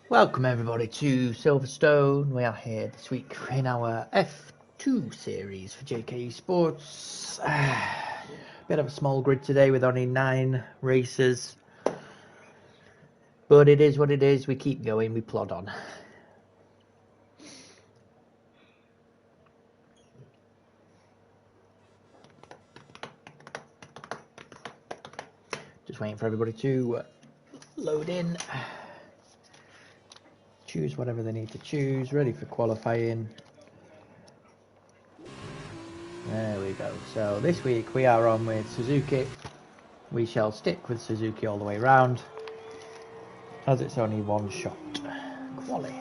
Welcome everybody to Silverstone. We are here this week in our F2 series for JKeSport. Bit of a small grid today with only 9 races. But it is what it is. We keep going, we plod on. Just waiting for everybody to load in. Choose whatever they need to choose. Ready for qualifying. There we go. So this week we are on with Suzuki. We shall stick with Suzuki all the way round, as it's only one shot. Quali.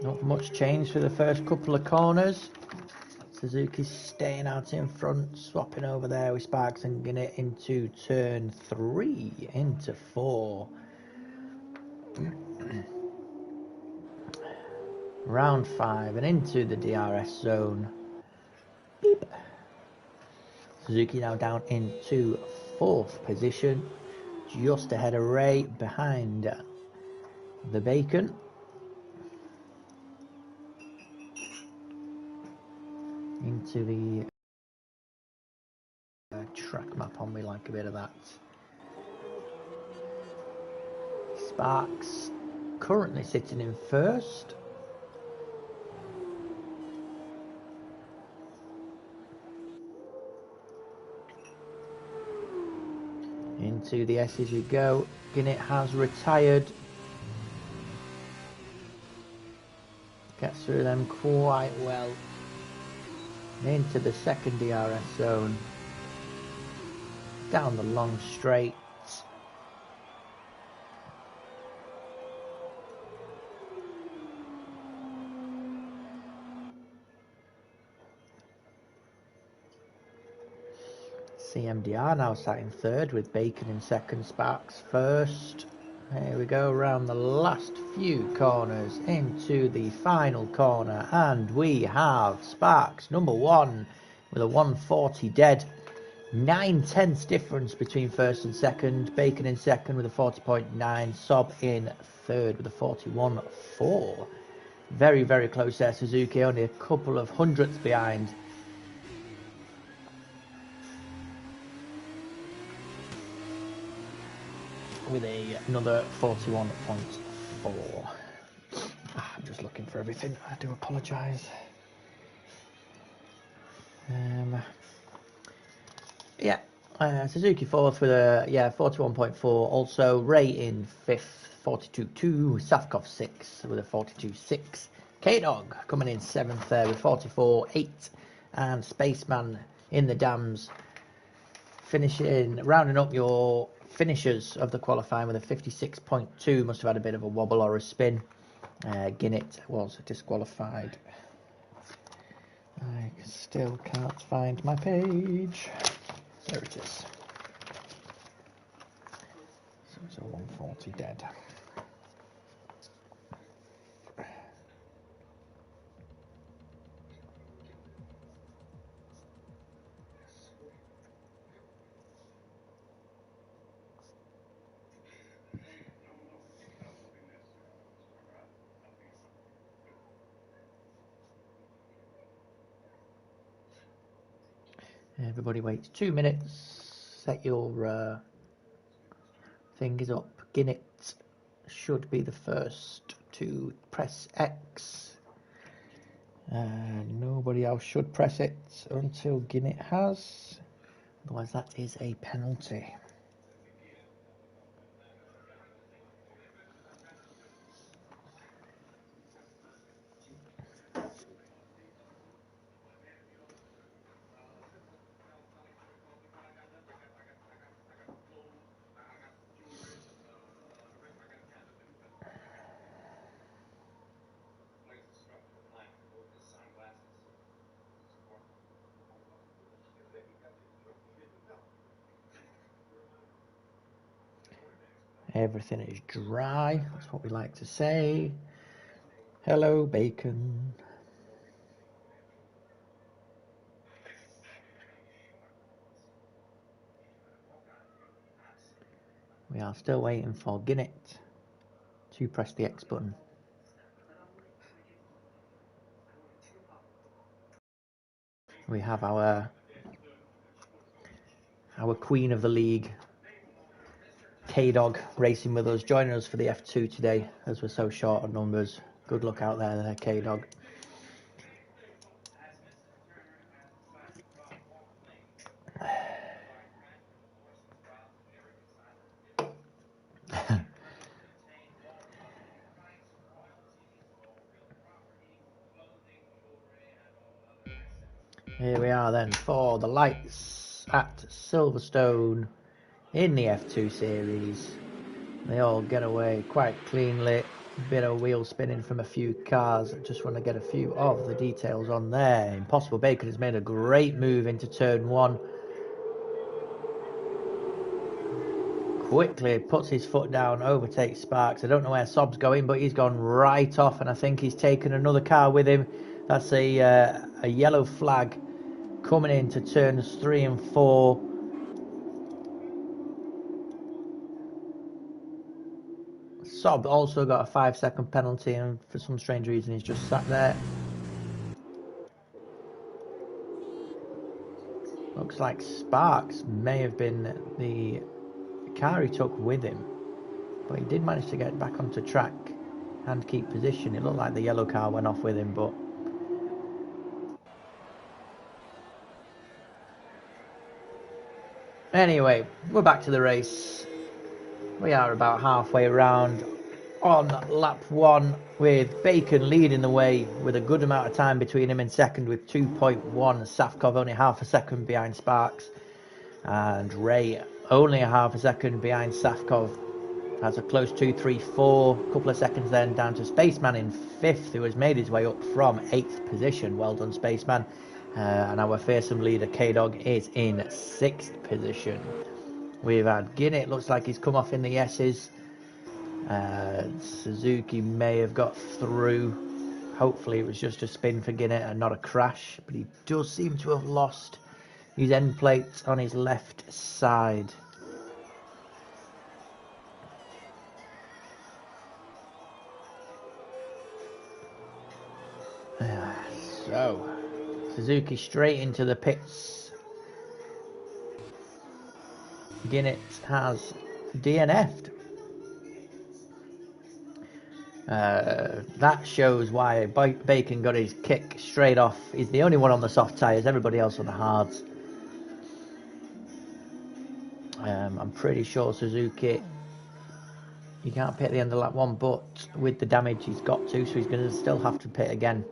Not much change for the first couple of corners. Suzuki's staying out in front, swapping over there with Sparks and Guinnett into turn 3, into 4. Round 5 and into the DRS zone. Beep. Suzuki now down into 4th position, just ahead of Ray, behind the Bacon. Into the track map on, we like a bit of that. Sparks currently sitting in 1st. Into the S's we go. Guinnett has retired. Gets through them quite well. Into the second DRS zone. Down the long straight. CMDR now sat in 3rd with Bacon in 2nd, Sparks 1st. Here we go, around the last few corners into the final corner, and we have Sparks number 1 with a 140 dead. 9/10 difference between 1st and 2nd. Bacon in 2nd with a 40.9. Sob in 3rd with a 41.4. Very, very close there. Suzuki only a couple of hundredths behind. With another 41.4. I'm just looking for everything. I do apologise. Suzuki 4th with a 41.4. Also Ray in 5th, 42.2. Safkov 6th with a 42.6. K-Dog coming in 7th there with 44.8. And Spaceman in the dams finishing, rounding up your finishers of the qualifying with a 56.2. Must have had a bit of a wobble or a spin. Guinnett was disqualified. I still can't find my page. There it is. So it's a 140 dead. Everybody waits 2 minutes. Set your fingers up. Guinnett should be the first to press X. Nobody else should press it until Guinnett has. Otherwise that is a penalty. Everything is dry, that's what we like to say. Hello, Bacon. We are still waiting for Guinnett. So you press the X button. We have our queen of the league, K-Dog, racing with us, joining us for the F2 today, as we're so short on numbers. Good luck out there, K-Dog. Here we are then for the lights at Silverstone in the F2 series. They all get away quite cleanly. Bit of wheel spinning from a few cars. I just want to get a few of the details on there. Impossible Bacon has made a great move into turn 1. Quickly puts his foot down, overtakes Sparks. I don't know where Sob's going, but he's gone right off, and I think he's taken another car with him. That's a yellow flag coming into turns 3 and 4. Sob also got a 5-second penalty, and for some strange reason he's just sat there. Looks like Sparks may have been the car he took with him, but he did manage to get back onto track and keep position. It looked like the yellow car went off with him, but anyway, we're back to the race. We are about halfway around on lap 1, with Bacon leading the way with a good amount of time between him and second, with 2.1. Safkov only half a second behind Sparks, and Ray only a half a second behind Safkov. Has a close 2-3-4, a couple of seconds then down to Spaceman in 5th, who has made his way up from 8th position. Well done, Spaceman. And our fearsome leader, K-Dog, is in 6th position. We've had Guinnett, looks like he's come off in the S's. Suzuki may have got through. Hopefully it was just a spin for Guinnett and not a crash, but he does seem to have lost his end plate on his left side. So Suzuki straight into the pits. Guinnett has DNF'd. That shows why Bacon got his kick straight off. He's the only one on the soft tyres, everybody else on the hards. I'm pretty sure Suzuki, you can't pit at the end of lap 1, but with the damage he's got to, so he's going to still have to pit again.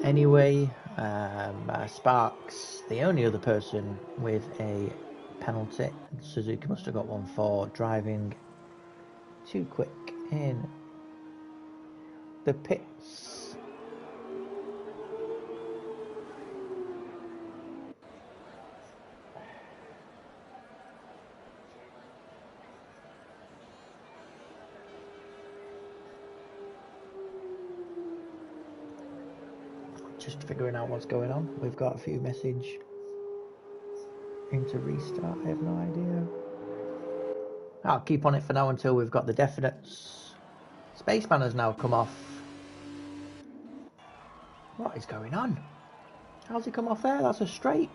Anyway, Sparks, the only other person with a penalty. Suzuki must have got one for driving too quick in the pits. Just figuring out what's going on. We've got a few message into restart. I have no idea. I'll keep on it for now until we've got the definites. Spaceman has now come off. What is going on? How's he come off there? That's a straight.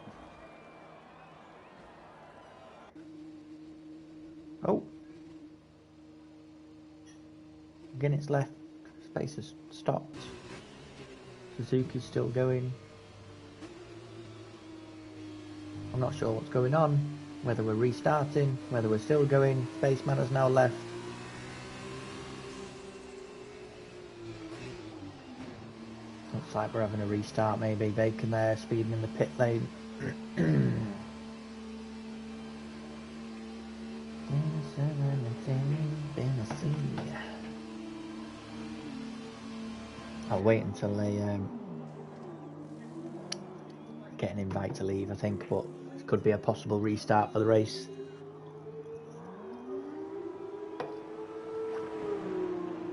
Oh. Guinnett's left. Space has stopped. Suzuki's still going. I'm not sure what's going on, whether we're restarting, whether we're still going. Spaceman has now left. Looks like we're having a restart maybe. Bacon there, speeding in the pit lane. I'll wait until they get an invite to leave, I think, but it could be a possible restart for the race.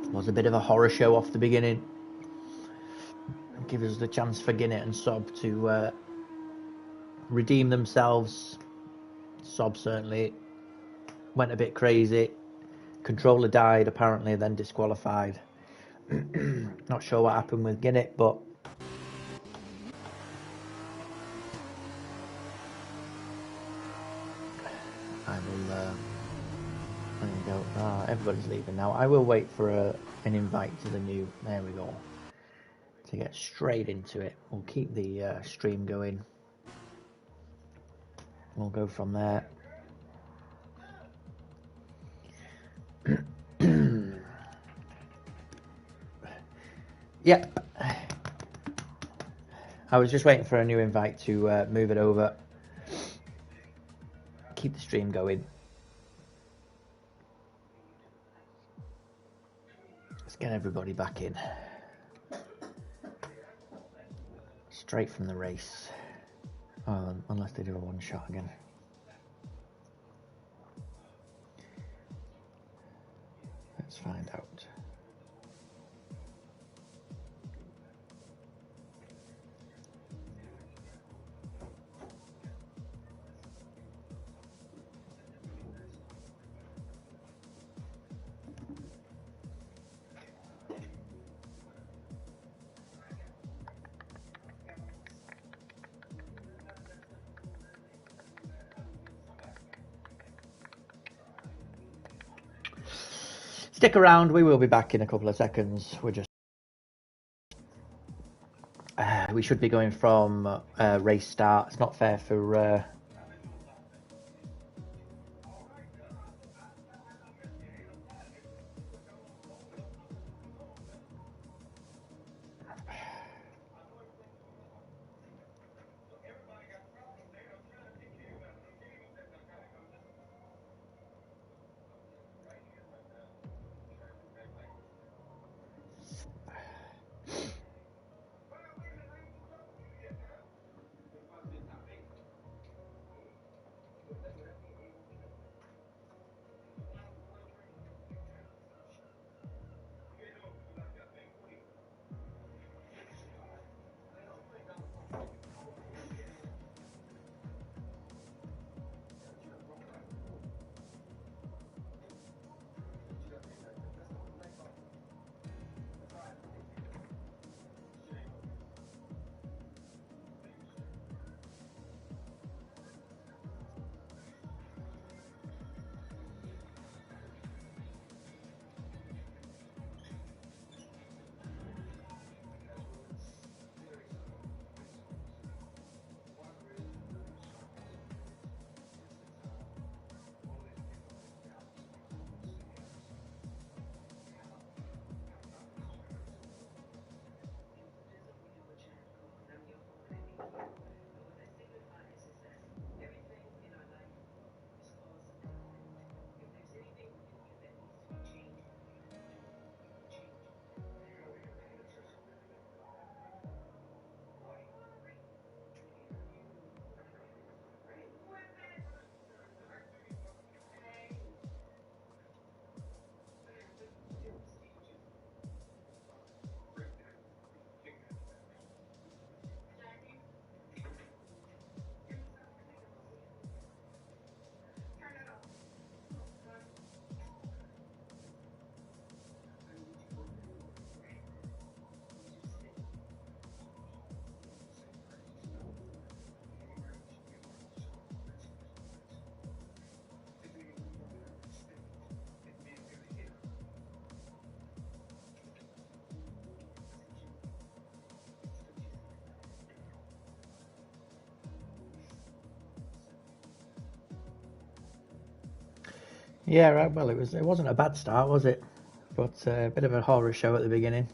It was a bit of a horror show off the beginning. Give us the chance for Guinnett and Sob to redeem themselves. Sob certainly went a bit crazy. Controller died apparently, then disqualified. Not sure what happened with Guinness, but I will. There you go. Everybody's leaving now. I will wait for an invite to the new. There we go. To get straight into it, we'll keep the stream going. We'll go from there. Yep. I was just waiting for a new invite to move it over. Keep the stream going. Let's get everybody back in. Straight from the race. Unless they do a one shot again. Let's find out. Stick around, we will be back in a couple of seconds. We're just we should be going from race start. It's not fair for yeah, right. Well, it wasn't a bad start, was it? But a bit of a horror show at the beginning.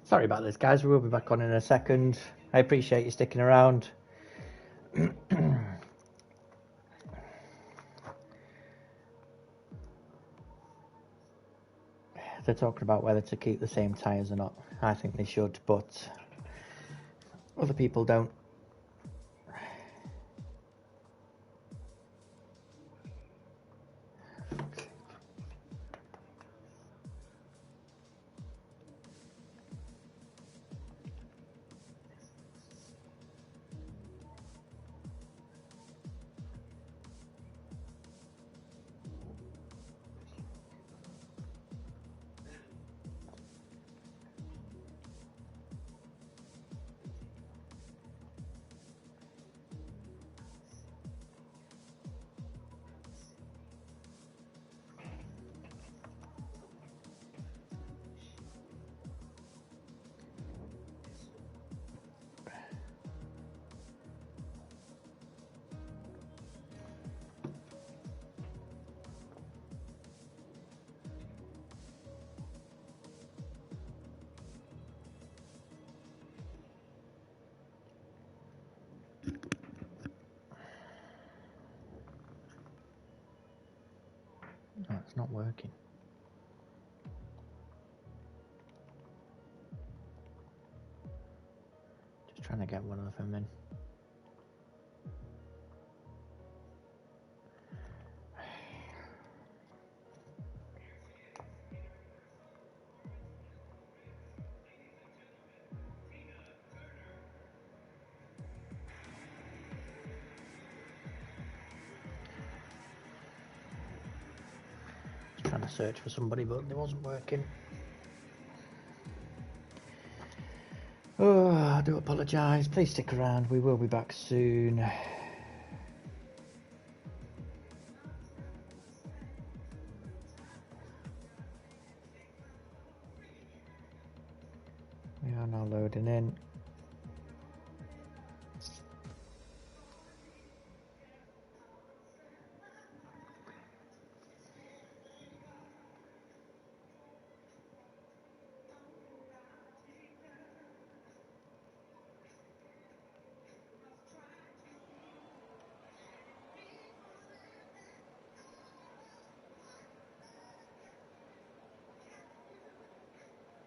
Sorry about this, guys. We'll be back on in a second. I appreciate you sticking around. They're talking about whether to keep the same tyres or not. I think they should, but other people don't. Oh, it's not working. Just trying to get one of them in. Trying to search for somebody, but it wasn't working. Oh, I do apologise. Please stick around. We will be back soon. We are now loading in.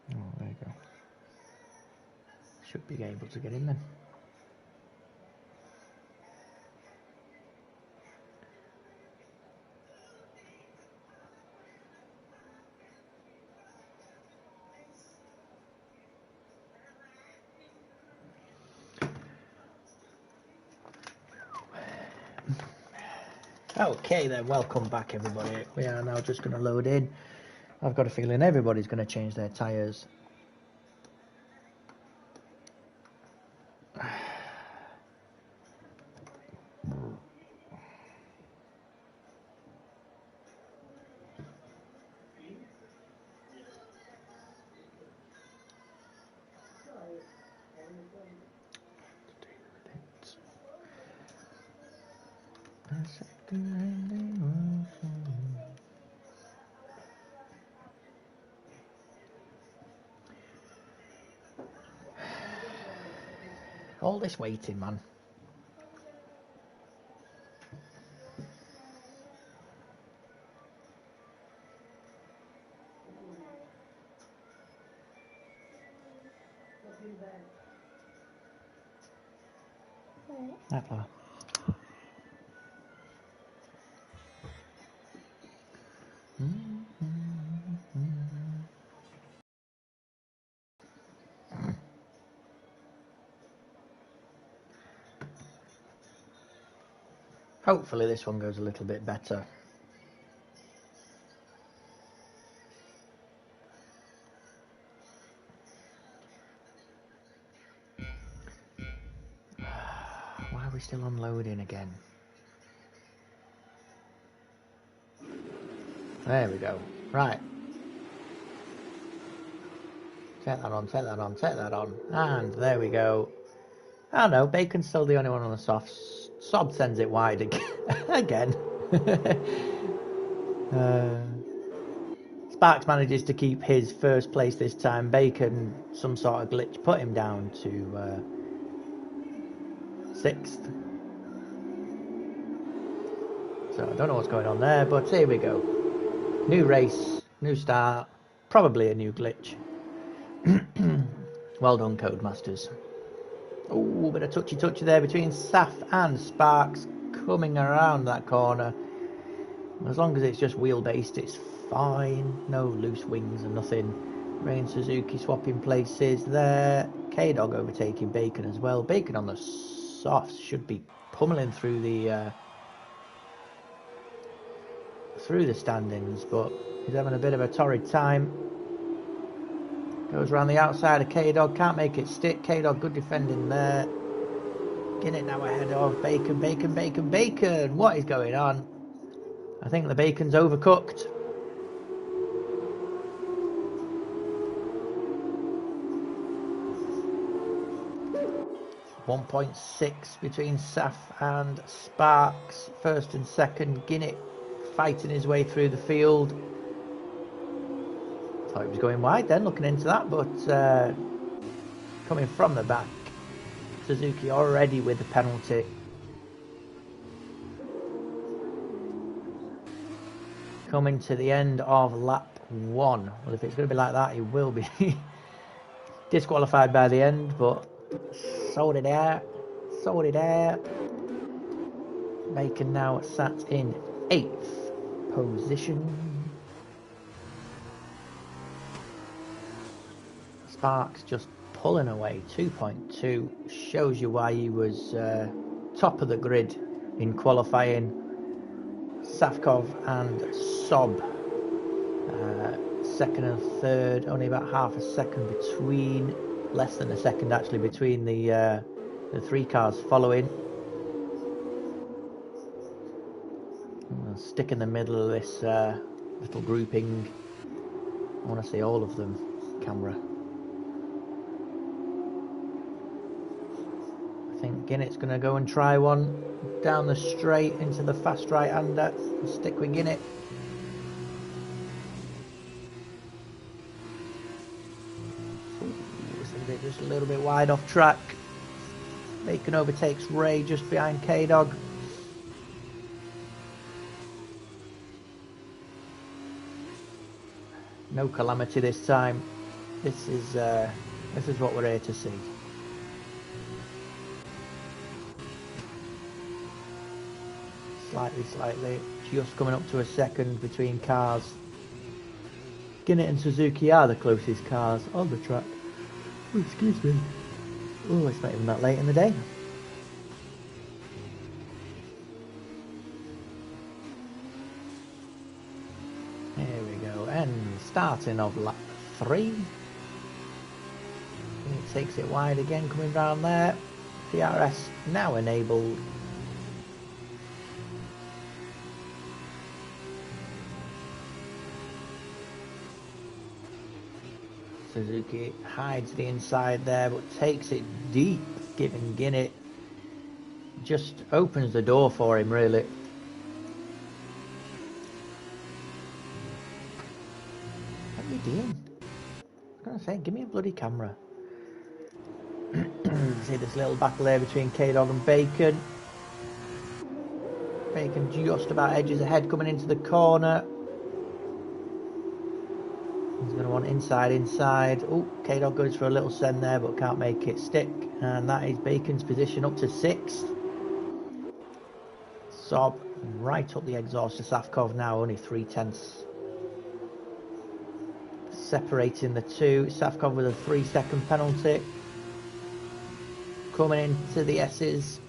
Oh, there you go. Should be able to get in then. Okay then, welcome back everybody. We are now just going to load in. I've got a feeling everybody's going to change their tyres. All this waiting, man. That far. Hopefully this one goes a little bit better. Why are we still unloading again? There we go. Right. Take that on, take that on, take that on. And there we go. Oh no, Bacon's still the only one on the softs. Sob sends it wide again. It's Sparks manages to keep his first place this time. Bacon, some sort of glitch, put him down to 6th. So I don't know what's going on there, but here we go. New race, new start, probably a new glitch. Well done, Codemasters. Oh, bit of touchy there between Saf and Sparks, coming around that corner. As long as it's just wheel-based, it's fine. No loose wings and nothing. Ray and Suzuki swapping places there. K-Dog overtaking Bacon as well. Bacon on the softs should be pummeling through the standings, but he's having a bit of a torrid time. Goes around the outside of K-Dog, can't make it stick. K-Dog, good defending there. Getting it now ahead of Bacon. What is going on? I think the Bacon's overcooked. .6 between Saf and Sparks. First and second. Guinnett fighting his way through the field. Thought he was going wide then, looking into that, but coming from the back. Suzuki already with the penalty. Coming to the end of lap 1. Well, if it's going to be like that, he will be disqualified by the end, but so did air. Bacon now sat in 8th position. Sparks just pulling away. 2.2 shows you why he was top of the grid in qualifying. Safkov and Sob second and third, only about half a second between, less than a second actually between the 3 cars following. I'll stick in the middle of this little grouping. I want to see all of them. Camera. I think Ginnett's going to go and try one down the straight into the fast right-hander. Stick with Guinnett. Just a little bit wide off track. Bacon overtakes Ray just behind K-Dog. No calamity this time. This is what we're here to see. Slightly, just coming up to a second between cars. Guinnett and Suzuki are the closest cars on the track. Oh, excuse me. Oh, it's not even that late in the day. Here we go, and starting of lap 3. It takes it wide again, coming round there. DRS now enabled. Suzuki hides the inside there, but takes it deep, giving Guinnett, just opens the door for him really. What are you doing? I was going to say, give me a bloody camera. See this little battle there between K-Dog and Bacon. Bacon just about edges ahead coming into the corner. He's going to want inside. Oh, K-Dog goes for a little send there, but can't make it stick. And that is Bacon's position up to 6th. Sob right up the exhaust to Safkov now, only 3/10. Separating the two. Safkov with a 3-second penalty. Coming into the S's.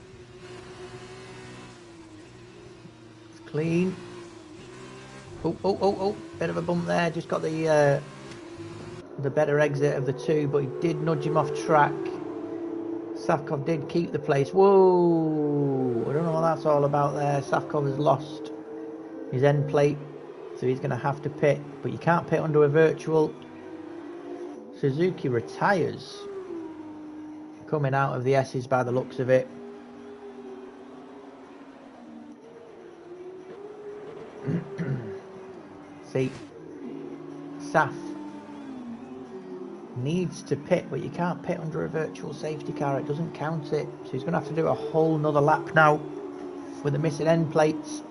It's clean. Oh, bit of a bump there, just got the better exit of the two, but he did nudge him off track. Safkov did keep the place. Whoa, I don't know what that's all about there. Safkov has lost his end plate, so he's going to have to pit, but you can't pit under a virtual. Suzuki retires, coming out of the S's by the looks of it. See, Saf needs to pit, but you can't pit under a virtual safety car. It doesn't count it. So he's going to have to do a whole nother lap now with the missing end plates.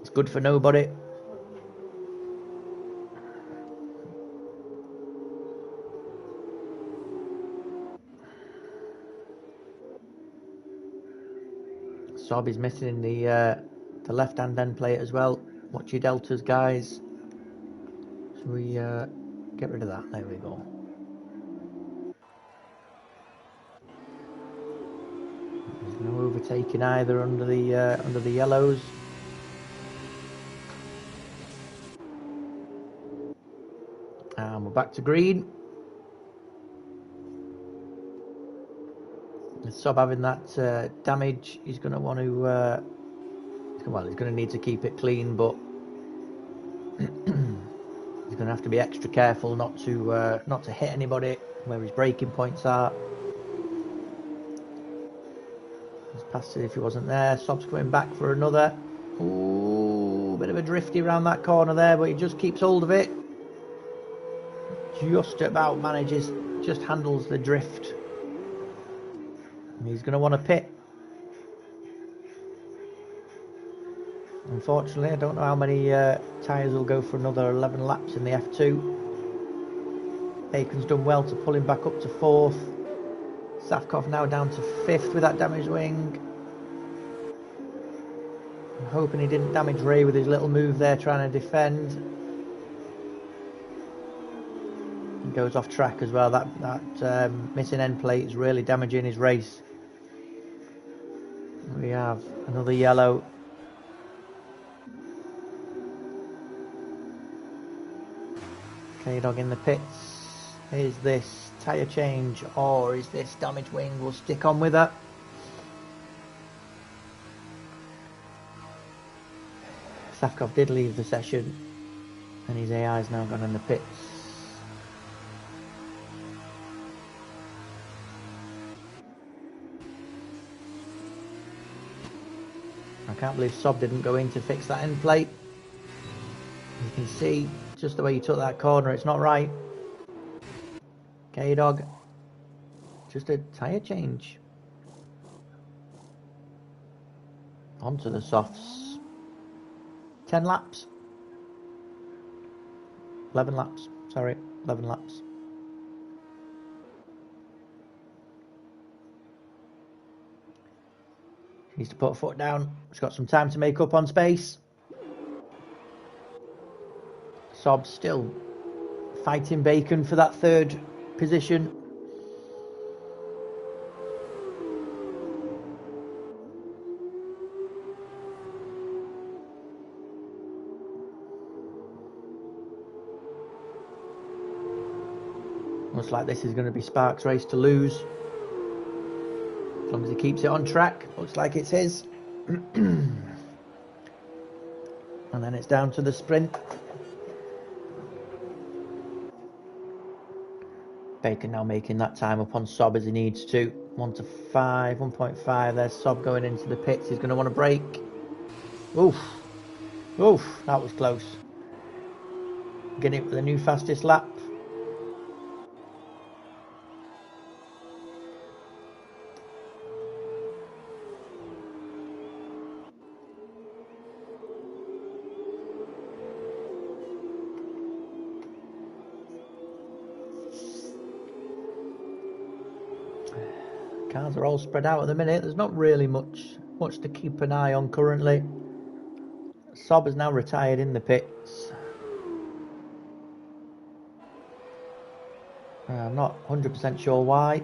It's good for nobody. Sob is missing the left-hand end plate as well. Watch your deltas, guys. Should we get rid of that? There we go. There's no overtaking either under the yellows. And we're back to green. With Sob having that damage, he's going to want to. Well, he's going to need to keep it clean, but he's going to have to be extra careful not to hit anybody where his braking points are. He's passed it if he wasn't there. Sob's coming back for another. Ooh, bit of a drifty around that corner there, but he just keeps hold of it. Just about manages, just handles the drift. And he's going to want to pit. Unfortunately, I don't know how many tyres will go for another 11 laps in the F2. Bacon's done well to pull him back up to 4th. Safkov now down to 5th with that damaged wing. I'm hoping he didn't damage Ray with his little move there trying to defend. He goes off track as well. That missing end plate is really damaging his race. We have another yellow. K-Dog in the pits. Is this tyre change or is this damaged wing? We'll stick on with that. Safkov did leave the session and his AI's now gone in the pits. I can't believe Sob didn't go in to fix that end plate. You can see just the way you took that corner, it's not right. K-Dog, just a tyre change. Onto the softs. 10 laps. 11 laps, sorry, 11 laps. Needs to put a foot down. He's got some time to make up on space. Sob still fighting Bacon for that 3rd position. Looks like this is going to be Sparks' race to lose. As long as he keeps it on track, looks like it's his. And then it's down to the sprint. Bacon now making that time up on Sob as he needs to. 1.5. There's Sob going into the pits. He's going to want to brake. Oof. Oof, that was close. Getting it with the new fastest lap. Cars are all spread out at the minute. There's not really much to keep an eye on currently. Sob has now retired in the pits. I'm not 100% sure why.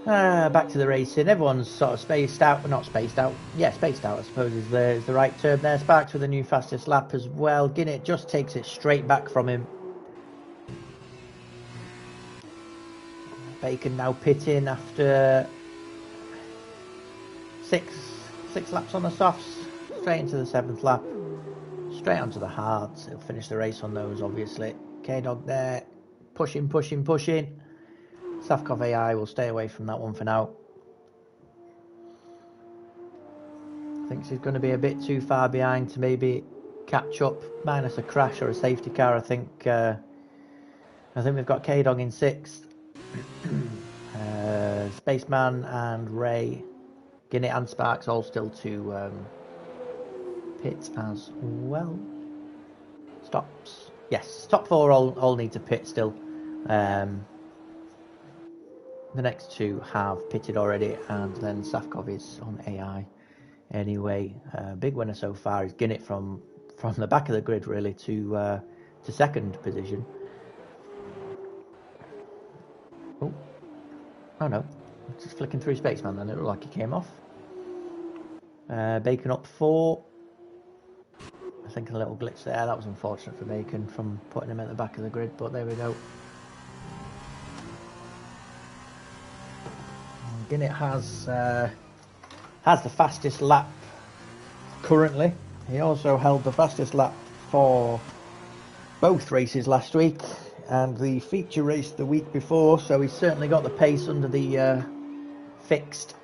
Back to the racing. Everyone's sort of spaced out, but not spaced out. Yeah, spaced out, I suppose, is the right term there. Sparks with the new fastest lap as well. Guinnett just takes it straight back from him. Bacon now pitting after six laps on the softs. Straight into the 7th lap. Straight onto the hards. He'll finish the race on those, obviously. K-Dog there. Pushing. Safkov AI will stay away from that one for now. Thinks he's going to be a bit too far behind to maybe catch up, minus a crash or a safety car. I think we've got K-Dog in 6th. Spaceman and Ray, Guinnett and Sparks all still to pit as well. Stops. Yes, top 4 all need to pit still. The next 2 have pitted already, and then Safkov is on AI. Anyway, big winner so far is Guinnett from the back of the grid really to 2nd position. Oh no, just flicking through Spaceman then, it looked like he came off. Bacon up 4. I think a little glitch there, that was unfortunate for Bacon from putting him at the back of the grid, but there we go. Guinnett has the fastest lap currently. He also held the fastest lap for both races last week and the feature race the week before, so he's certainly got the pace under the fixed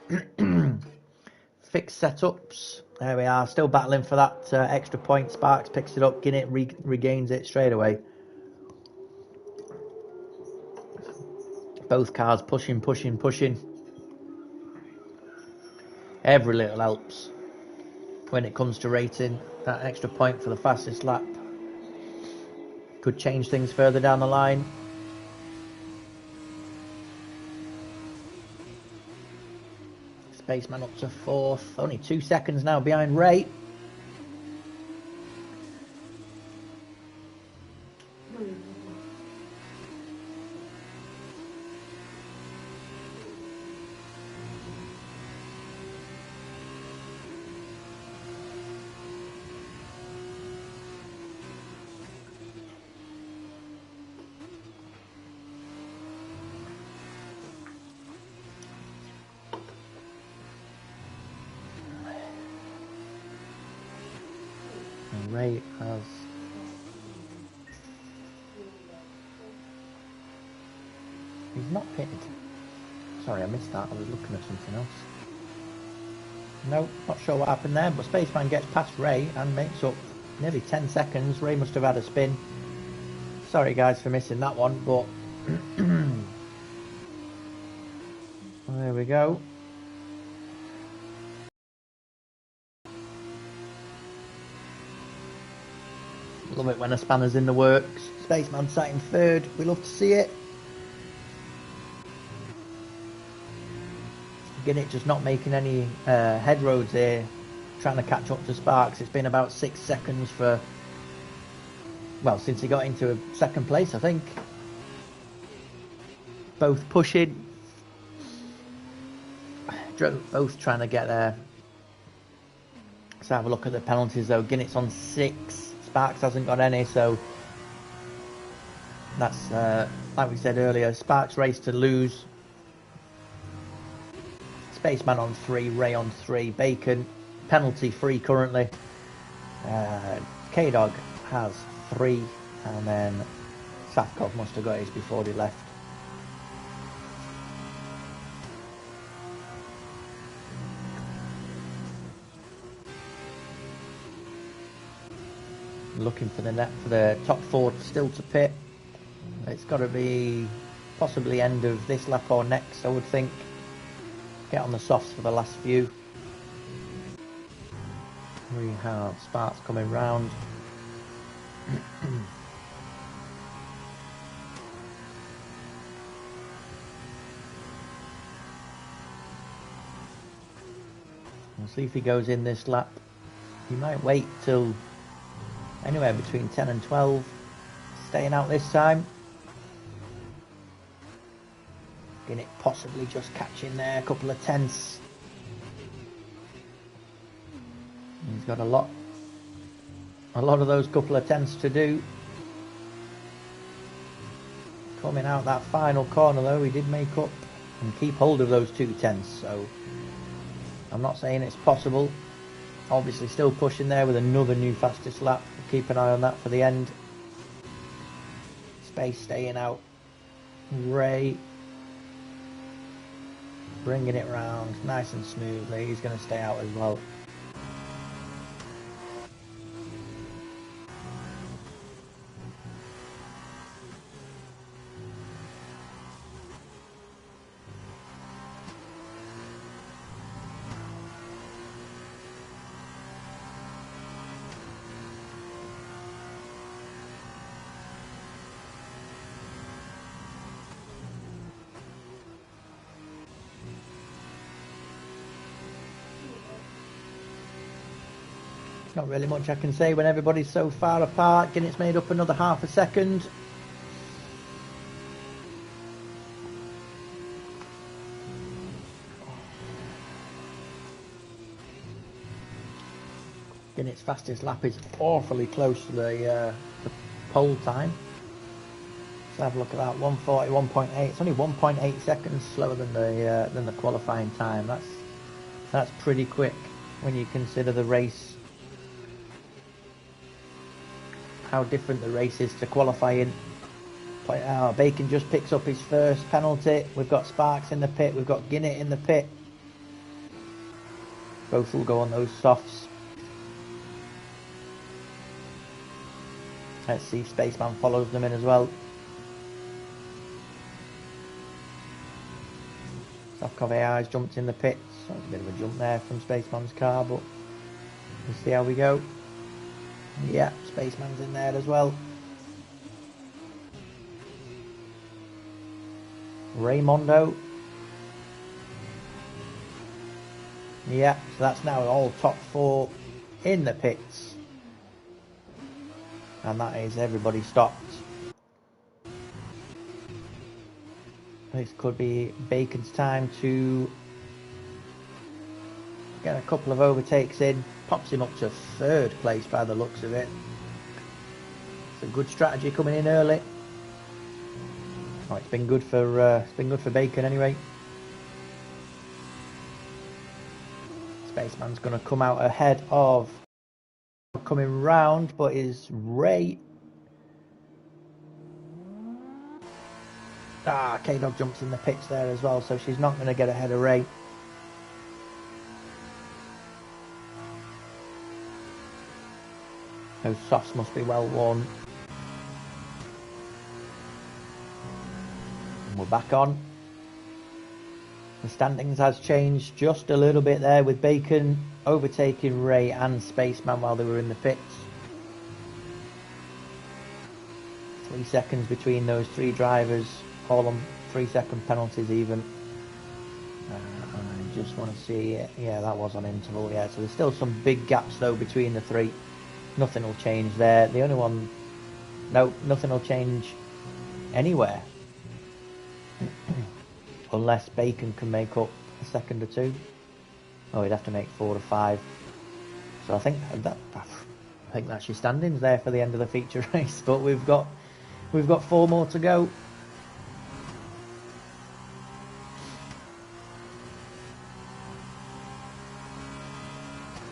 setups. There we are, still battling for that extra point. Sparks picks it up, Guinnett regains it straight away. Both cars pushing. Every little helps when it comes to rating. That extra point for the fastest lap could change things further down the line. Spaceman up to 4th, only 2 seconds now behind Ray. Ray has he's not pitted. Sorry, I missed that. I was looking at something else. No, not sure what happened there, but Spaceman gets past Ray and makes up nearly 10 seconds. Ray must have had a spin. Sorry guys for missing that one, but there we go. Love it when a spanner's in the works. Spaceman sat in 3rd. We love to see it. Guinnett just not making any headroads here, trying to catch up to Sparks. It's been about 6 seconds for, well, since he got into 2nd place, I think. Both pushing. Both trying to get there. Let's have a look at the penalties though. Guinnett's on 6. Sparks hasn't got any, so that's like we said earlier, Sparks race to lose. Spaceman on 3, Ray on 3, Bacon penalty free currently. K-Dog has 3, and then Safkov must have got his before he left. Looking for the top 4 still to pit. It's got to be possibly end of this lap or next, I would think. Get on the softs for the last few. We have Sparks coming round. We'll see if he goes in this lap. He might wait till anywhere between 10 and 12, staying out this time. Can it possibly just catch in there? A couple of tenths. He's got a lot of those couple of tenths to do. Coming out that final corner though, he did make up and keep hold of those 2 tenths. So I'm not saying it's possible. Obviously still pushing there with another new fastest lap. We'll keep an eye on that for the end. Space staying out. Ray bringing it round nice and smoothly. He's going to stay out as well. Not really much I can say when everybody's so far apart. Guinness made up another half a second. Guinness' fastest lap is awfully close to the pole time. Let's have a look at that. 1:41.8. It's only 1.8 seconds slower than the qualifying time. That's pretty quick when you consider the race. How different the race is to qualifying. Bacon just picks up his first penalty. We've got Sparks in the pit. We've got Guinness in the pit. Both will go on those softs. Let's see if Spaceman follows them in as well. Sofkov AI's jumped in the pits. That was a bit of a jump there from Spaceman's car, but we'll see how we go. Yeah, Spaceman's in there as well. Raymondo. Yeah, so that's now all top 4 in the pits. And that is everybody stopped. This could be Bacon's time to get a couple of overtakes in. Pops him up to 3rd place by the looks of it. It's a good strategy coming in early. Oh, it's been good for Bacon anyway. Spaceman's going to come out ahead of coming round, but is Ray. K-Dog jumps in the pits there as well, so she's not going to get ahead of Ray. Those softs must be well worn. And we're back on. The standings has changed just a little bit there, with Bacon overtaking Ray and Spaceman while they were in the pits. 3 seconds between those 3 drivers, all on 3-second penalties even. I just want to see it. Yeah, that was on interval. Yeah, so there's still some big gaps though between the 3. Nothing will change there. The only one, no, nothing will change anywhere. Unless Bacon can make up a second or 2. Oh, he'd have to make 4 or 5. So I think that's your standings there for the end of the feature race. But we've got 4 more to go.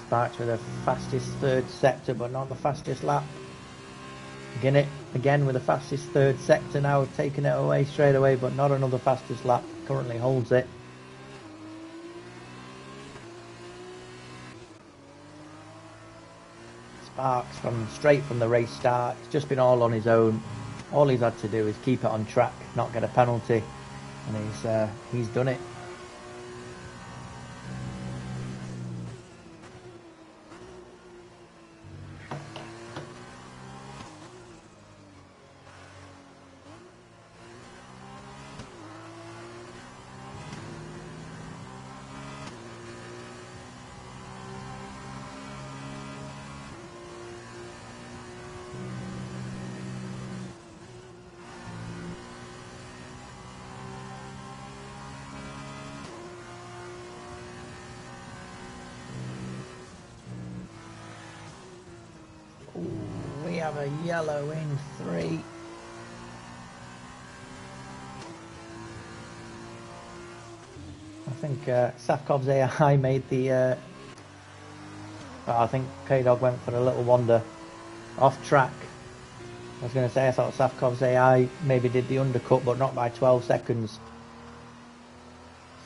Sparks with the fastest 3rd sector, but not the fastest lap. Guinness again with the fastest 3rd sector now, taking it away straight away, but not another fastest lap. Currently holds it. Sparks straight from the race start. It's just been all on his own. All he's had to do is keep it on track, not get a penalty, and he's done it. have a yellow in 3. I think Safkov's AI made the... I think K-Dog went for a little wander off track. I was going to say I thought Safkov's AI maybe did the undercut, but not by 12 seconds.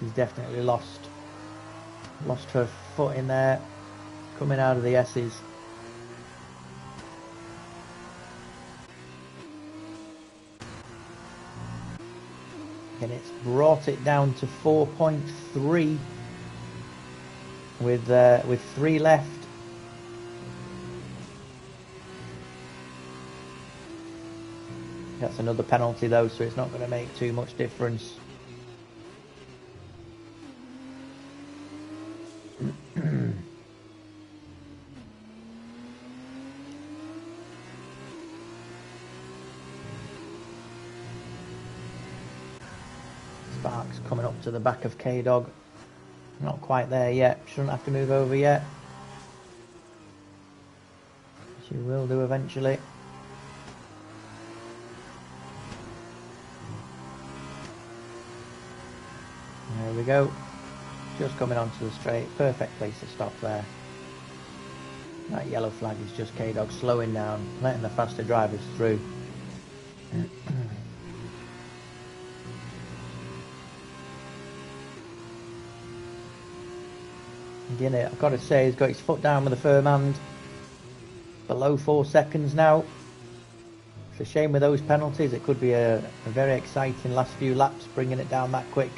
She's definitely lost her foot in there, coming out of the S's. And it's brought it down to 4.3 with 3 left. That's another penalty though, so it's not going to make too much difference. Sparks coming up to the back of K-Dog. Not quite there yet. Shouldn't have to move over yet. She will do eventually. There we go. Just coming onto the straight. Perfect place to stop there. That yellow flag is just K-Dog slowing down, letting the faster drivers through. Again, I've got to say, he's got his foot down with a firm hand. Below 4 seconds now. It's a shame with those penalties. It could be a very exciting last few laps, bringing it down that quick.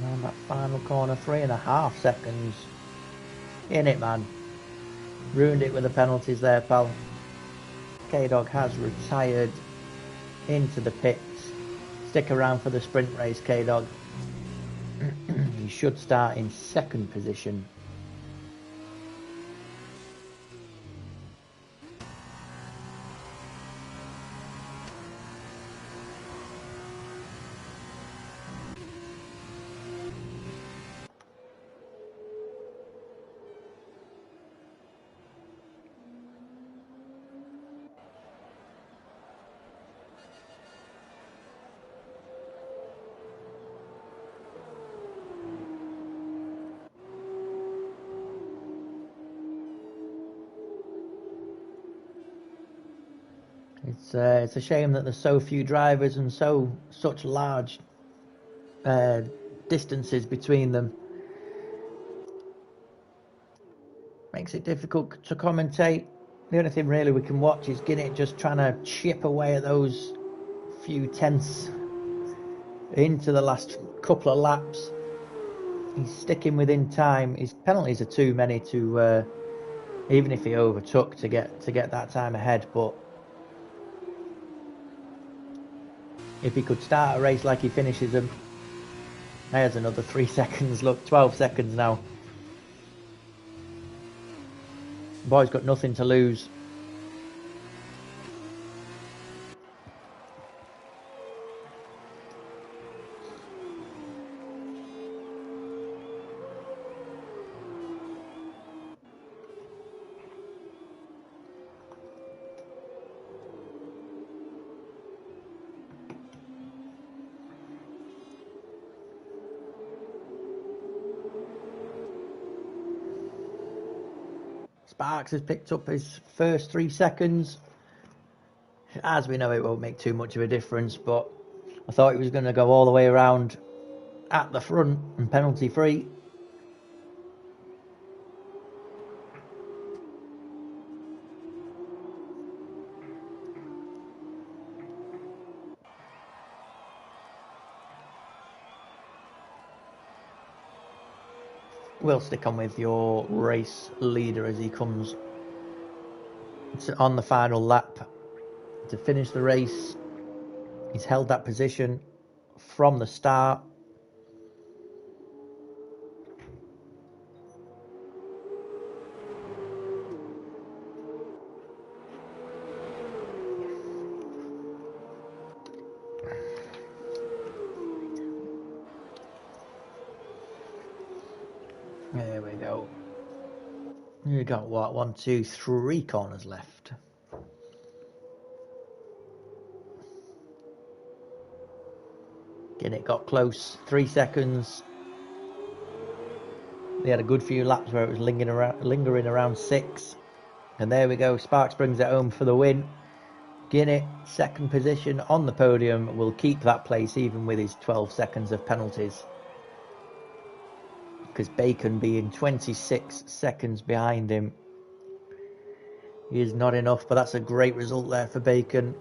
And that final corner, 3.5 seconds. In it, man. Ruined it with the penalties there, pal. K-Dog has retired into the pits. Stick around for the sprint race, K-Dog. You should start in 2nd position. It's a shame that there's so few drivers and such large distances between them. Makes it difficult to commentate. The only thing really we can watch is Guinnett just trying to chip away at those few tenths into the last couple of laps. He's sticking within time. His penalties are too many to even if he overtook to get that time ahead, but if he could start a race like he finishes them, there's another 3 seconds. Look, 12 seconds now. Boy's got nothing to lose. Sparks has picked up his first 3 seconds. As we know, it won't make too much of a difference, but I thought he was going to go all the way around at the front and penalty free. We'll stick on with your race leader as he comes on the final lap to finish the race. He's held that position from the start. There we go. You got what? 1, 2, 3 corners left. Again, it got close. 3 seconds. They had a good few laps where it was lingering around 6. And there we go. Sparks brings it home for the win. Guinnett, second position on the podium, will keep that place even with his 12 seconds of penalties. Because Bacon being 26 seconds behind him is not enough, but that's a great result there for Bacon.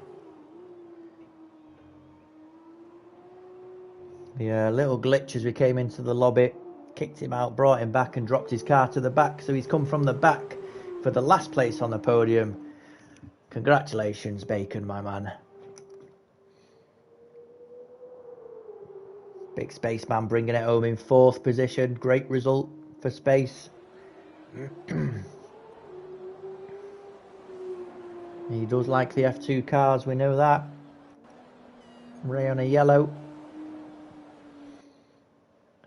Yeah, little glitch as we came into the lobby, kicked him out, brought him back and dropped his car to the back, so he's come from the back for the last place on the podium. Congratulations, Bacon, my man. Big Spaceman bringing it home in 4th position. Great result for Space. He does like the F2 cars, we know that. Ray on a yellow.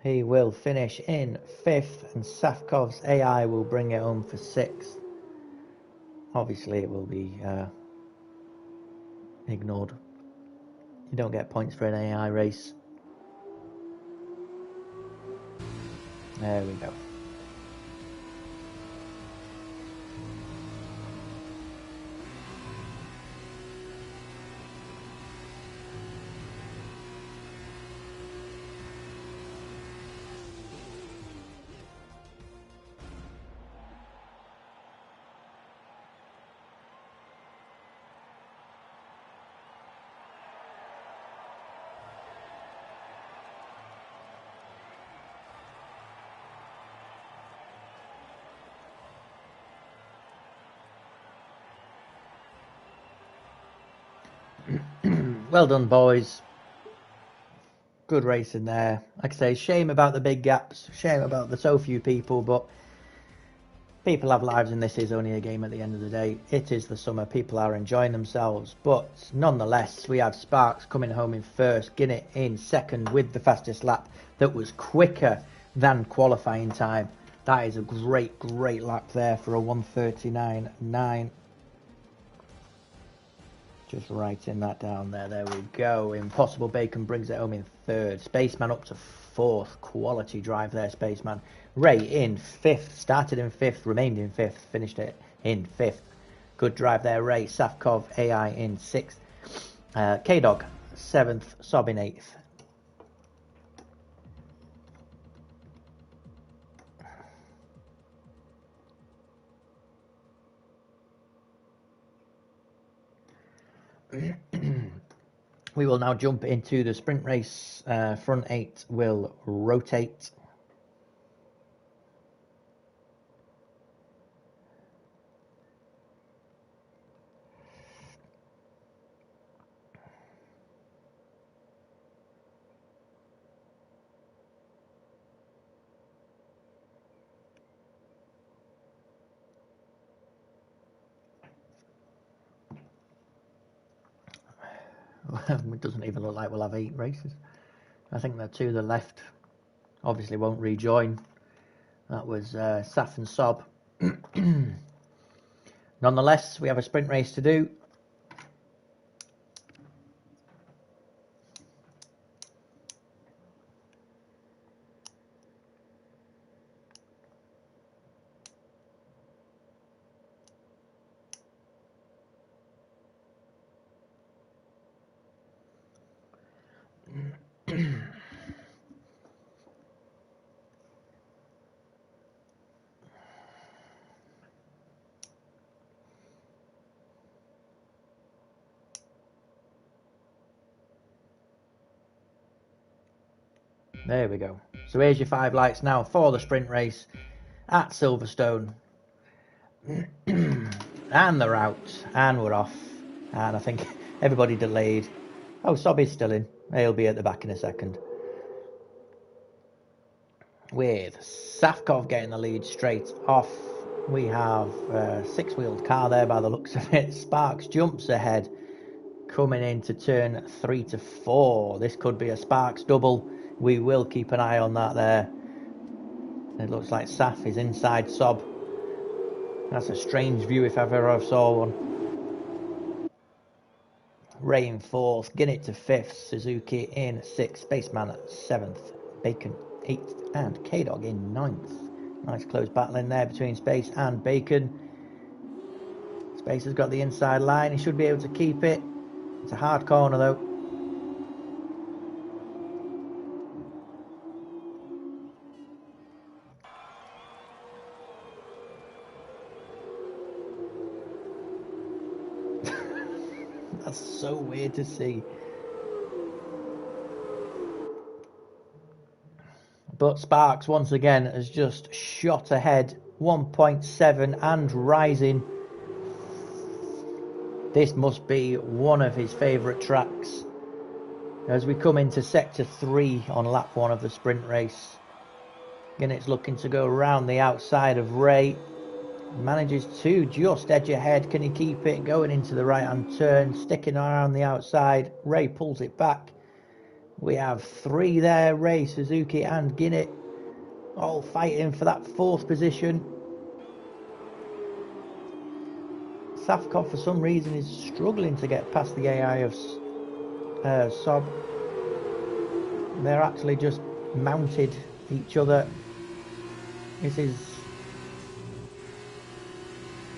He will finish in 5th, and Safkov's AI will bring it home for 6th. Obviously it will be ignored. You don't get points for an AI race. There we go. Well done, boys. Good racing there. Like I say, shame about the big gaps, shame about the so few people, but people have lives and this is only a game at the end of the day. It is the summer, people are enjoying themselves, but nonetheless we have Sparks coming home in 1st, Guinnett in 2nd with the fastest lap that was quicker than qualifying time. That is a great lap there for a 1:39.9. Just writing that down there. There we go. Impossible Bacon brings it home in 3rd. Spaceman up to 4th. Quality drive there, Spaceman. Ray in 5th. Started in 5th. Remained in 5th. Finished it in 5th. Good drive there, Ray. Safkov AI in 6th. K-Dog 7th. Sob in 8th. We will now jump into the sprint race. Front 8 will rotate. It doesn't even look like we'll have 8 races. I think the 2 to the left obviously won't rejoin. That was Saf and Sob. Nonetheless, we have a sprint race to do. There we go. So here's your 5 lights now for the sprint race at Silverstone. And they're out. And we're off. And I think everybody delayed. Oh, Sobby's still in. He'll be at the back in a second. With Safkov getting the lead straight off. We have a six-wheeled car there by the looks of it. Sparks jumps ahead, coming into turn 3 to 4. This could be a Sparks double. We will keep an eye on that there. It looks like Saf is inside Sob. That's a strange view if I've ever saw one. Ray in 4th, Ginnett to 5th, Suzuki in 6th, Spaceman at 7th, Bacon 8th, and K-Dog in 9th. Nice close battle in there between Space and Bacon. Space has got the inside line, he should be able to keep it. It's a hard corner though. That's so weird to see. But Sparks once again has just shot ahead, 1.7 and rising. This must be one of his favourite tracks. As we come into sector 3 on lap 1 of the sprint race. Ginnett's looking to go around the outside of Ray. Manages to just edge ahead. Can he keep it going into the right hand turn, sticking around the outside? Ray pulls it back. We have 3 there, Ray, Suzuki and Ginnett, all fighting for that 4th position. Safkov for some reason is struggling to get past the AI of Sob. They're actually just mounted each other. This is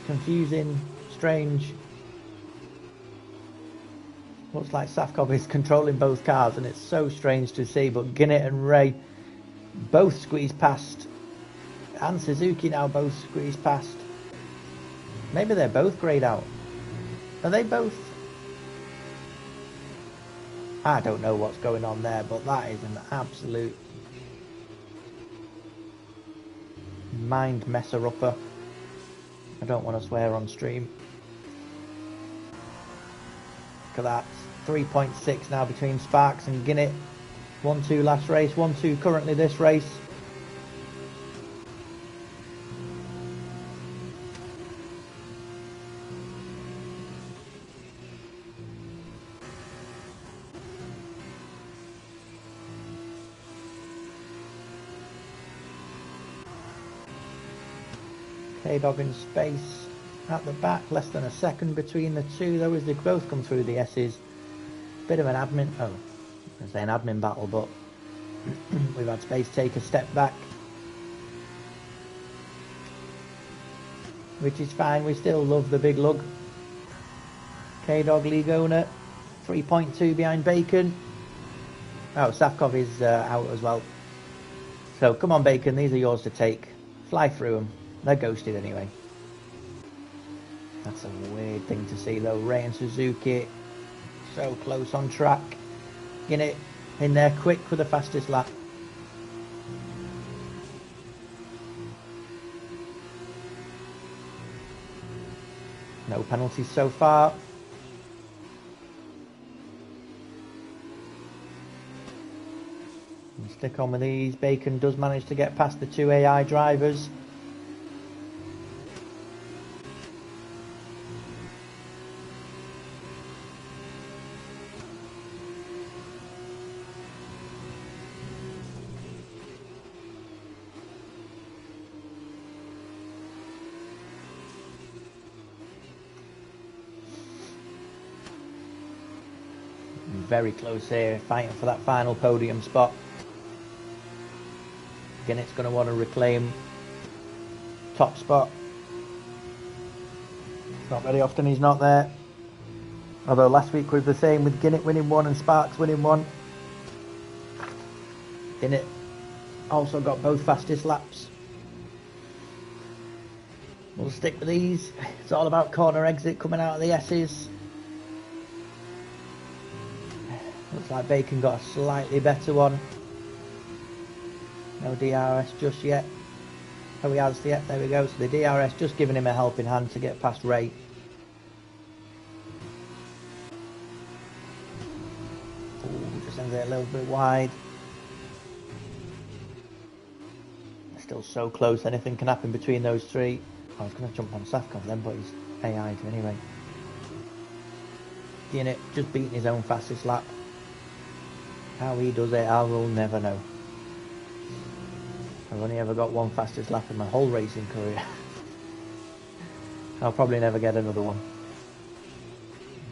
confusing, strange. Looks like Safkov is controlling both cars and it's so strange to see, but Ginnett and Ray both squeezed past, and Suzuki now both squeezed past. Maybe they're both greyed out. Are they both? I don't know what's going on there, but that is an absolute mind messer-upper. I don't want to swear on stream. Look at that. 3.6 now between Sparks and Ginnett. 1-2 last race, 1-2 currently this race. K-Dog in Space at the back, less than a second between the two though as they both come through the S's. Bit of an admin, I was going to say an admin battle, but we've had Space take a step back, which is fine. We still love the big lug. K-Dog league owner, 3.2 behind Bacon. Oh, Safkov is out as well. So come on Bacon, these are yours to take. Fly through them. They're ghosted anyway. That's a weird thing to see though. Ray and Suzuki so close on track. Ginnett in there quick for the fastest lap. No penalties so far. And stick on with these. Bacon does manage to get past the 2 AI drivers. Very close here, fighting for that final podium spot. Ginnett's going to want to reclaim top spot. Not very often he's not there. Although last week was the same with Ginnett winning 1 and Sparks winning 1. Ginnett also got both fastest laps. We'll stick with these. It's all about corner exit coming out of the S's. Looks like Bacon got a slightly better one. No DRS just yet. Oh, he has yet. There we go. So the DRS just giving him a helping hand to get past Ray. Ooh, just ends it a little bit wide. Still so close, anything can happen between those three. I was going to jump on Safkov then, but he's AI'd anyway. Guinnett just beating his own fastest lap. How he does it, I will never know. I've only ever got one fastest lap in my whole racing career. I'll probably never get another one.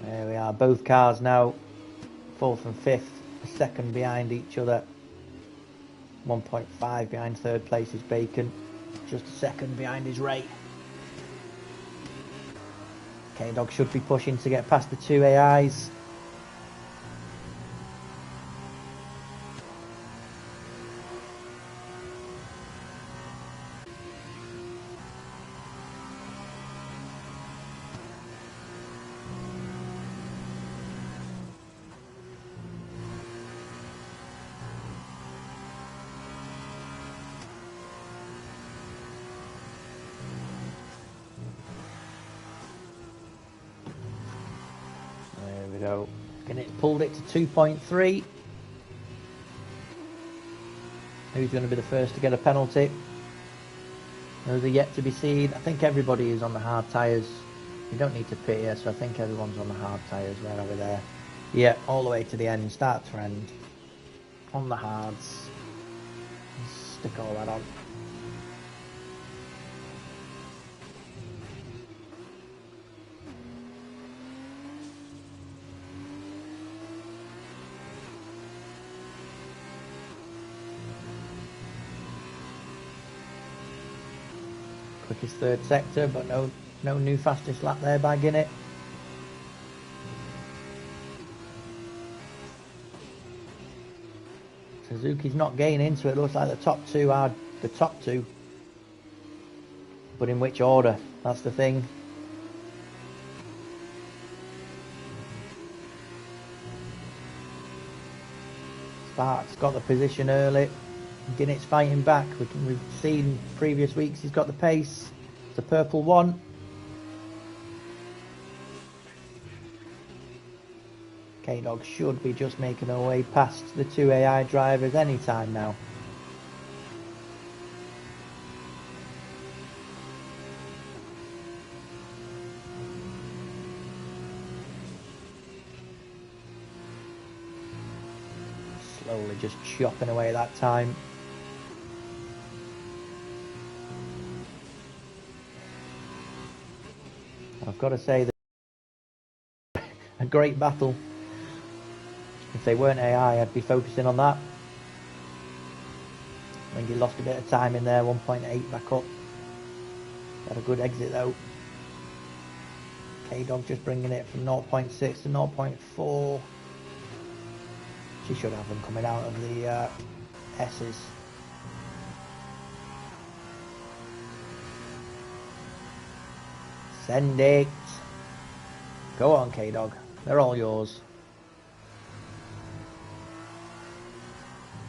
There we are, both cars now 4th and 5th, a second behind each other. 1.5 behind third place is Bacon, just a second behind is Ray. K-Dog should be pushing to get past the two AIs. There we go. And it pulled it to 2.3. Who's going to be the first to get a penalty? Those are yet to be seen. I think everybody is on the hard tyres. You don't need to pit here, so I think everyone's on the hard tyres. Where are we there? Yeah, all the way to the end, start to end. On the hards. Stick all that on. Quickest third sector, but no new fastest lap there by Guinnett. Suzuki's not gaining, so it looks like the top two are the top two. But in which order? That's the thing. Sparks got the position early. Ginnett's fighting back. We've seen previous weeks he's got the pace. It's a purple one. K-Dog should be just making her way past the two AI drivers any time now. Slowly just chopping away that time. I've got to say that a great battle. If they weren't AI, I'd be focusing on that. I think he lost a bit of time in there, 1.8 back up. Had a good exit though. K-Dog just bringing it from 0.6 to 0.4. She should have them coming out of the S's. Send it. Go on, K-Dog. They're all yours.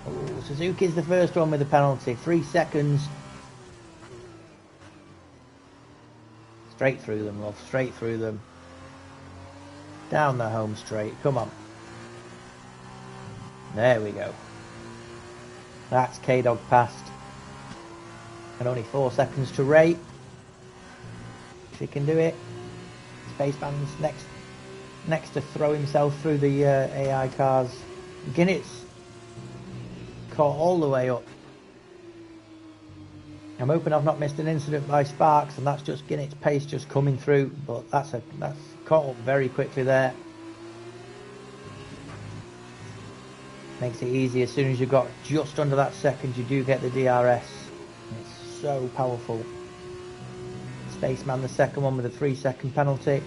Oh, Suzuki's the first one with the penalty. 3 seconds. Straight through them, love. Straight through them. Down the home straight. Come on. There we go. That's K-Dog passed. And only 4 seconds to Ray. If he can do it. Spaceman's next to throw himself through the AI cars. Ginnett's caught all the way up. I'm hoping I've not missed an incident by Sparks, and that's just Ginnett's pace just coming through. But that's caught up very quickly there. Makes it easy. As soon as you've got just under that second, you do get the DRS. It's so powerful. Spaceman, the second one with a 3-second penalty.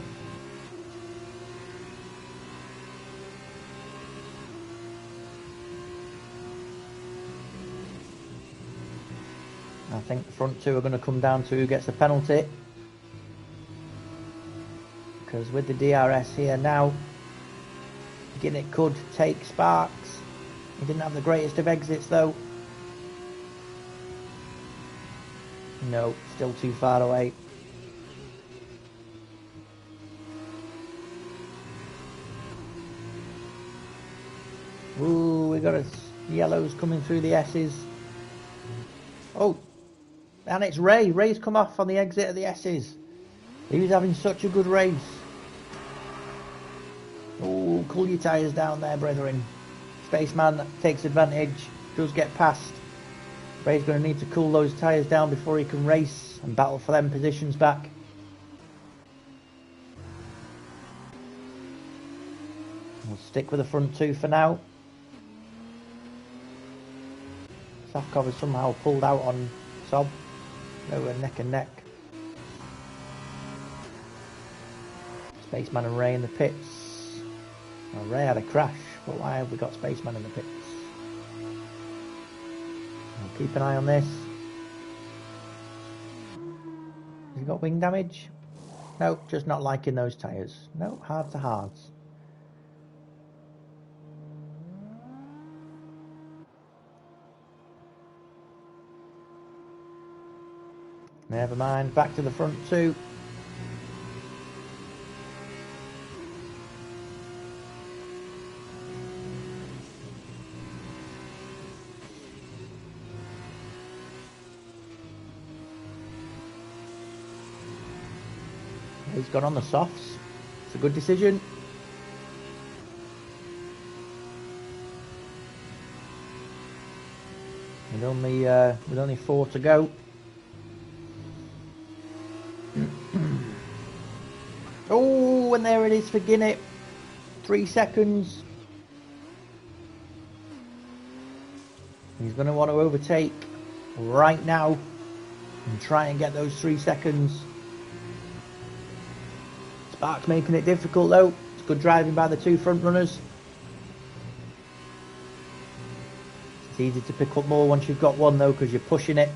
I think the front two are going to come down to who gets the penalty. Because with the DRS here now, Guinnett could take Sparks. He didn't have the greatest of exits though. No, still too far away. Ooh, got a yellows coming through the S's. Oh, and it's Ray. Ray's come off on the exit of the S's. He was having such a good race. Oh, cool your tyres down there, brethren. Spaceman takes advantage, does get past. Ray's going to need to cool those tyres down before he can race and battle for them positions back. We'll stick with the front two for now. Safkov has somehow pulled out on Sob. They were neck and neck. Spaceman and Ray in the pits. Well, Ray had a crash, but why have we got Spaceman in the pits? I'll keep an eye on this. Has he got wing damage? No, just not liking those tyres. No, hard to hards. Never mind, back to the front two. He's gone on the softs. It's a good decision. With only 4 to go. Oh, and there it is for Guinnett. 3 seconds. He's going to want to overtake right now and try and get those 3 seconds. Sparks making it difficult though. It's good driving by the 2 front runners. It's easy to pick up more once you've got one though, because you're pushing it.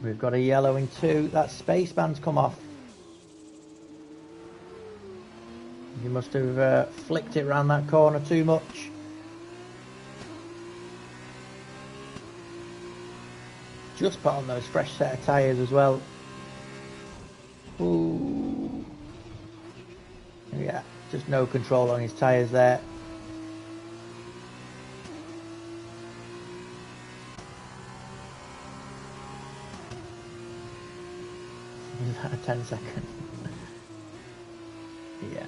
We've got a yellow in 2. That Spaceman's come off. He must have flicked it around that corner too much. Just put on those fresh set of tyres as well. Ooh. Yeah, just no control on his tyres there. Is that a 10 second? Yeah.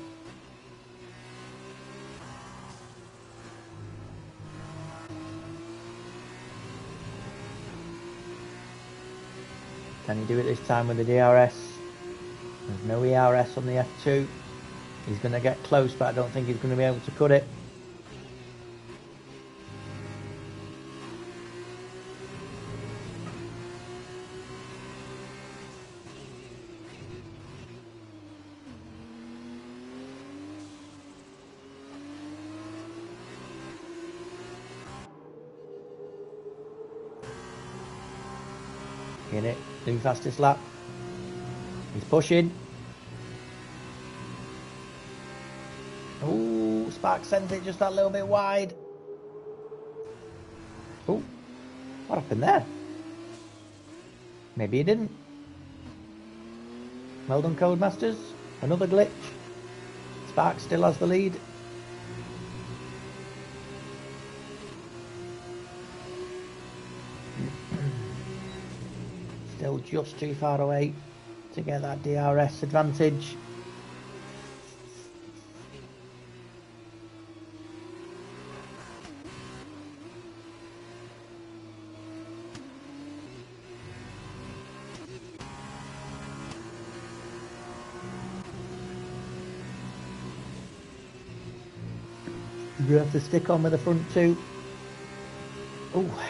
Can he do it this time with the DRS? There's no ERS on the F2. He's going to get close, but I don't think he's going to be able to cut it. In it, doing fastest lap. He's pushing. Oh, Spark sends it just that little bit wide. Oh, what happened there? Maybe he didn't. Well done, Codemasters. Another glitch. Spark still has the lead. Still just too far away to get that DRS advantage. You have to stick on with the front 2. Oh.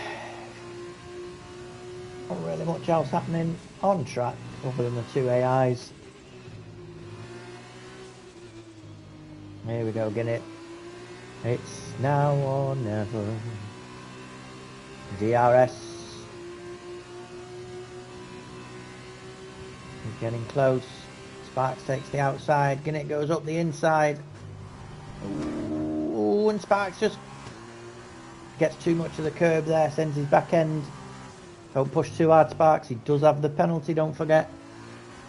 Not really much else happening on track other than the 2 AIs. Here we go, Guinnett. It's now or never. DRS. He's getting close. Sparks takes the outside. Guinnett goes up the inside. Ooh, and Sparks just gets too much of the curb there, sends his back end. Don't push too hard, Sparks. He does have the penalty, don't forget.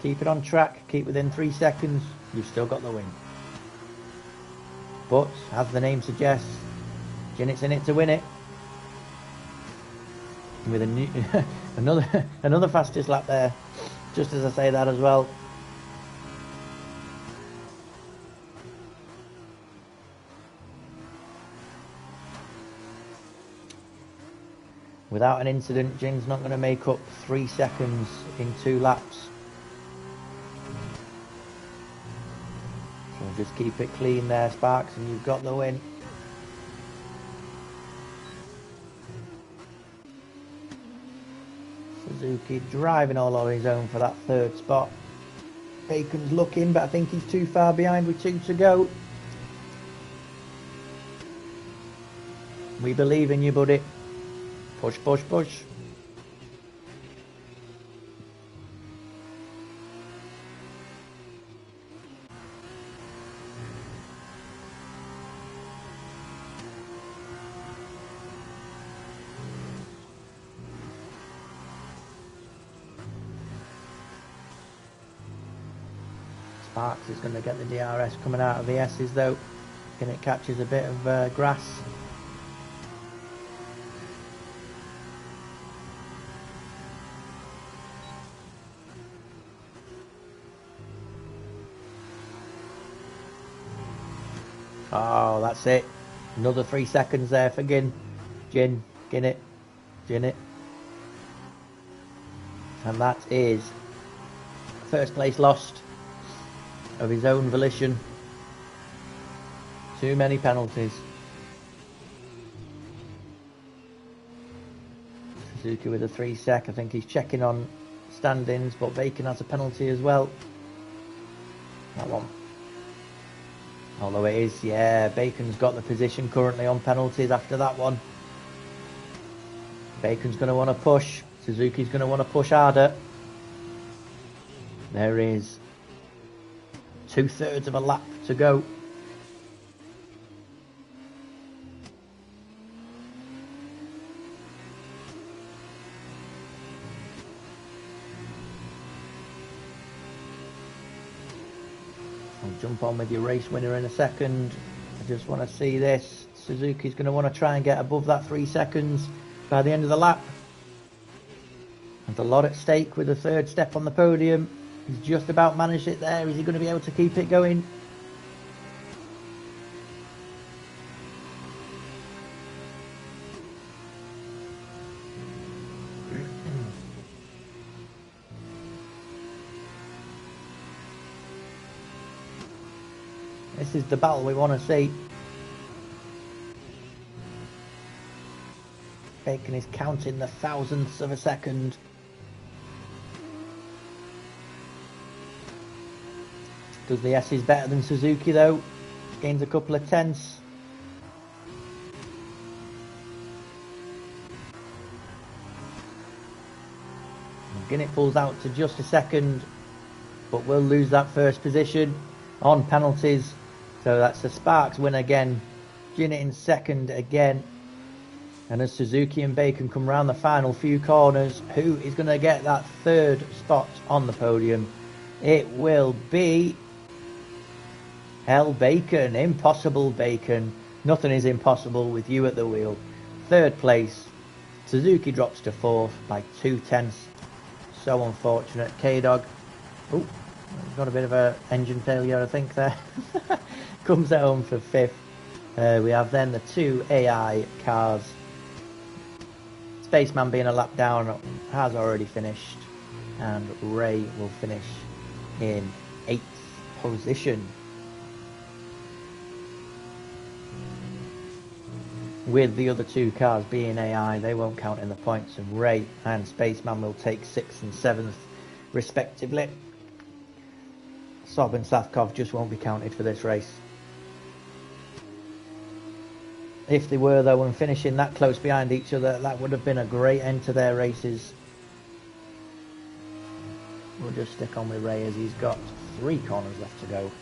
Keep it on track, keep within 3 seconds. You've still got the win. But, as the name suggests, Jinnick's in it to win it. With a new another fastest lap there. Just as I say that as well. Without an incident, Jin's not going to make up 3 seconds in 2 laps. So just keep it clean there, Sparks, and you've got the win. Suzuki driving all on his own for that 3rd spot. Bacon's looking, but I think he's too far behind with 2 to go. We believe in you, buddy. Push, push, push. Sparks is going to get the DRS coming out of the S's though. And it catches a bit of grass. Oh, that's it. Another 3 seconds there for Gin it. And that is first place lost of his own volition. Too many penalties. Suzuki with a 3 sec. I think he's checking on standings, but Bacon has a penalty as well. That one. Although it is, yeah, Bacon's got the position currently on penalties after that one. Bacon's going to want to push. Suzuki's going to want to push harder. There is 2/3 of a lap to go. I'll jump on with your race winner in a second. I just want to see this. Suzuki's going to want to try and get above that 3 seconds by the end of the lap. There's a lot at stake with the 3rd step on the podium. He's just about managed it there. Is he going to be able to keep it going? This is the battle we want to see. Bacon is counting the thousandths of a second. Does the S's better than Suzuki though? Gains a couple of tenths. Guinnett pulls out to just a second, but will lose that first position on penalties. So that's a Sparks win again. Guinnett in second again. And as Suzuki and Bacon come round the final few corners, who is going to get that 3rd spot on the podium? It will be Bacon. Impossible Bacon. Nothing is impossible with you at the wheel. 3rd place. Suzuki drops to 4th by 2 tenths. So unfortunate. K-Dog. Oh, got a bit of a engine failure, I think, there. Comes home for 5th. We have then the 2 AI cars. Spaceman being a lap down has already finished. And Ray will finish in 8th position. With the other 2 cars being AI, they won't count in the points, and Ray and Spaceman will take 6th and 7th respectively. Sob and Safkov just won't be counted for this race. If they were though and finishing that close behind each other, that would have been a great end to their races. We'll just stick on with Ray as he's got 3 corners left to go.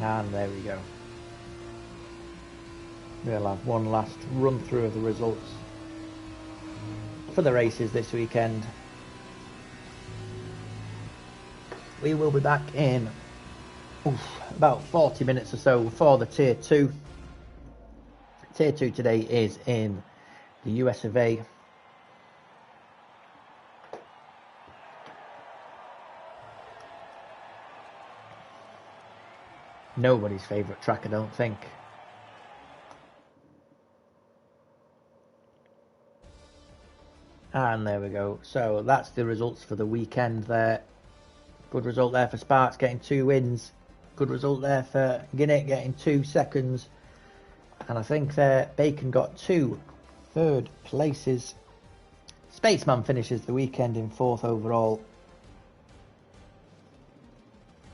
And there we go. We'll have one last run through of the results for the races this weekend. We will be back in about 40 minutes or so for the Tier 2. Tier 2 today is in the US of A. Nobody's favourite track, I don't think. And there we go. So that's the results for the weekend there. Good result there for Sparks getting 2 wins. Good result there for Guinnett getting 2 seconds. And I think Bacon got 2 third places. Spaceman finishes the weekend in 4th overall.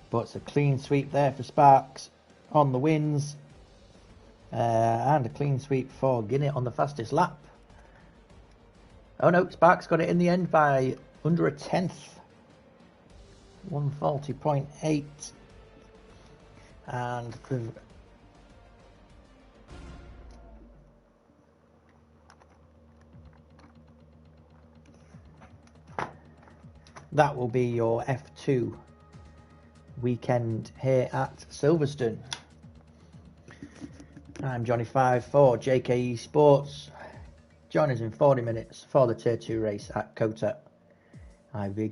But it's a clean sweep there for Sparks on the wins. And a clean sweep for Guinnett on the fastest lap. Oh no, Sparks got it in the end by under a tenth. 140.8. And that will be your F2 weekend here at Silverstone. I'm Johnny5 for JKeSports. Join us in 40 minutes for the Tier 2 race at Kota. I bid